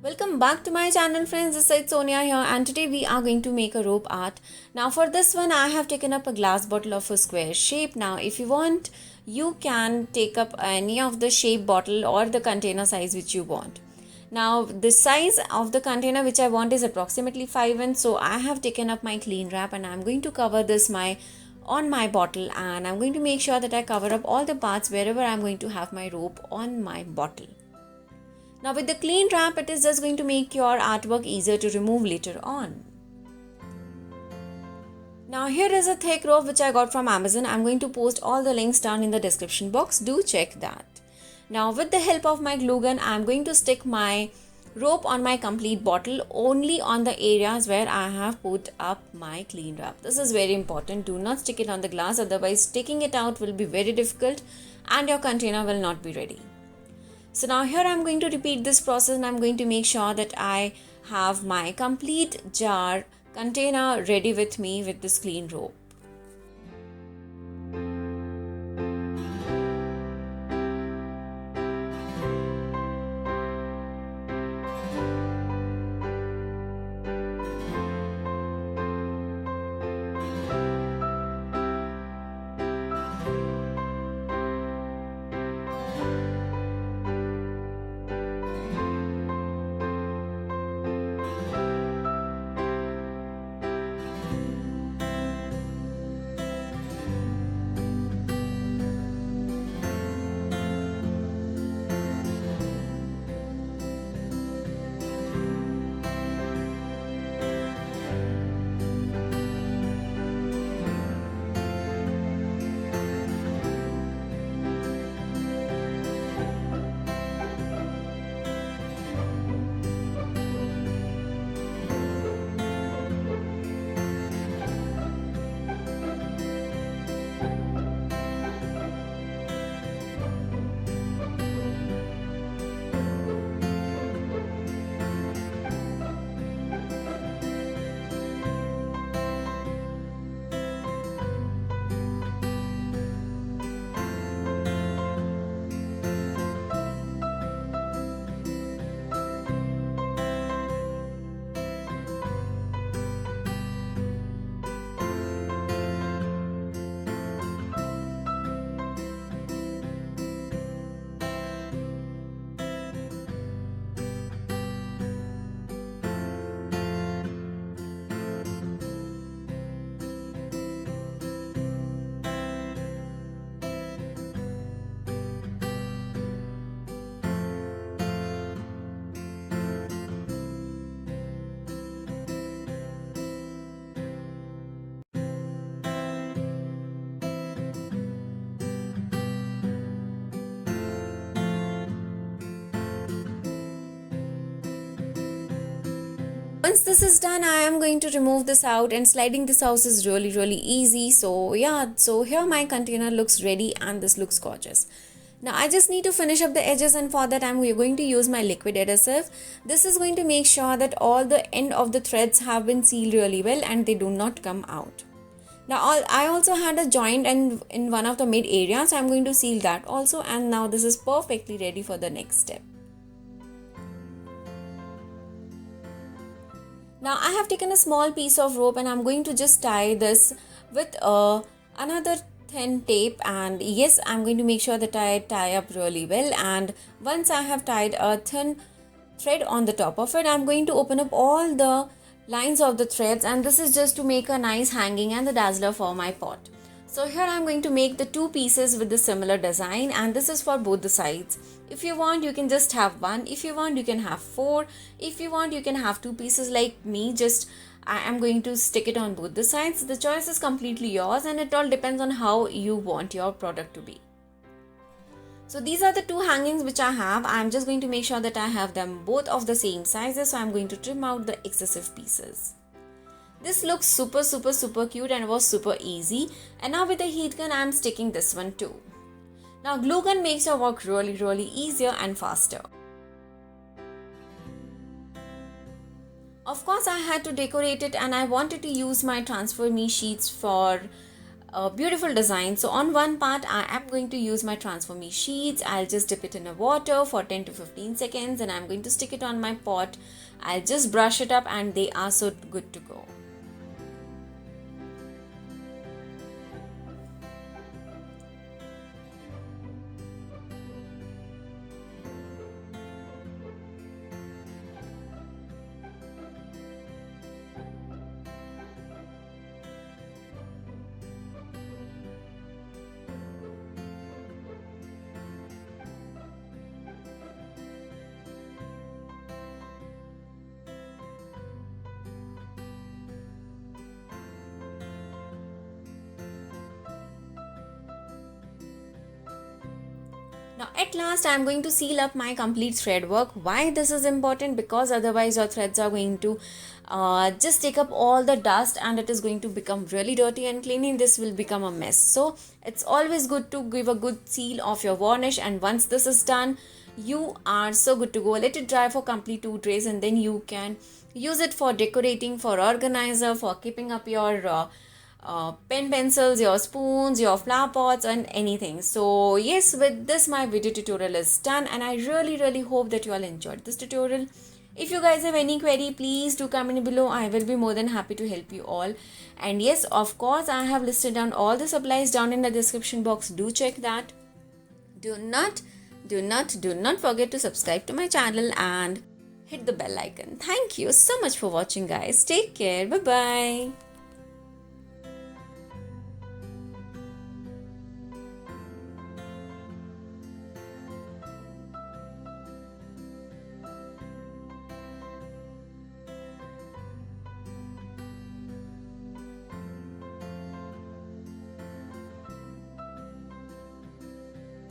Welcome back to my channel friends, this is Sonia here and today we are going to make a rope art. Now for this one I have taken up a glass bottle of a square shape. Now if you want you can take up any of the shape bottle or the container size which you want. Now the size of the container which I want is approximately 5 inch, so I have taken up my clean wrap and I am going to cover this on my bottle and I am going to make sure that I cover up all the parts wherever I am going to have my rope on my bottle. Now with the clean wrap, it is just going to make your artwork easier to remove later on. Now here is a thick rope which I got from Amazon. I'm going to post all the links down in the description box. Do check that. Now with the help of my glue gun, I'm going to stick my rope on my complete bottle only on the areas where I have put up my clean wrap. This is very important. Do not stick it on the glass, otherwise taking it out will be very difficult and your container will not be ready. So now here I'm going to repeat this process and I'm going to make sure that I have my complete jar container ready with me with this clean rope. Once this is done, I am going to remove this out and sliding this out is really easy. So yeah, so here my container looks ready and this looks gorgeous. Now I just need to finish up the edges and for that I'm going to use my liquid adhesive. This is going to make sure that all the end of the threads have been sealed really well and they do not come out. Now I also had a joint and in one of the mid areas, so I'm going to seal that also, and now this is perfectly ready for the next step. Now I have taken a small piece of rope and I'm going to just tie this with another thin tape, and yes, I'm going to make sure that I tie up really well, and once I have tied a thin thread on the top of it, I'm going to open up all the lines of the threads, and this is just to make a nice hanging and the dazzler for my pot. So here I'm going to make the two pieces with the similar design, and this is for both the sides. If you want you can just have one, if you want you can have four, if you want you can have two pieces like me. Just I am going to stick it on both the sides. The choice is completely yours and it all depends on how you want your product to be. So these are the two hangings which I have. I'm just going to make sure that I have them both of the same sizes, so I'm going to trim out the excessive pieces. This looks super cute and was super easy. And now with the heat gun I'm sticking this one too. Now glue gun makes your work really easier and faster. Of course I had to decorate it and I wanted to use my Transfer Me sheets for beautiful design. So on one part I am going to use my Transform Me sheets. I'll just dip it in a water for 10 to 15 seconds and I'm going to stick it on my pot. I'll just brush it up and they are so good to go. Now at last I am going to seal up my complete thread work. Why this is important? Because otherwise your threads are going to just take up all the dust and it is going to become really dirty, and cleaning this will become a mess. So it's always good to give a good seal of your varnish, and once this is done you are so good to go. Let it dry for complete 2 days and then you can use it for decorating, for organizer, for keeping up your pen pencils, your spoons, your flower pots and anything. So yes, with this my video tutorial is done and I really hope that you all enjoyed this tutorial. If you guys have any query, please do comment below. I will be more than happy to help you all. And yes, of course I have listed down all the supplies down in the description box. Do check that. Do not forget to subscribe to my channel and hit the bell icon. Thank you so much for watching guys. Take care. Bye bye.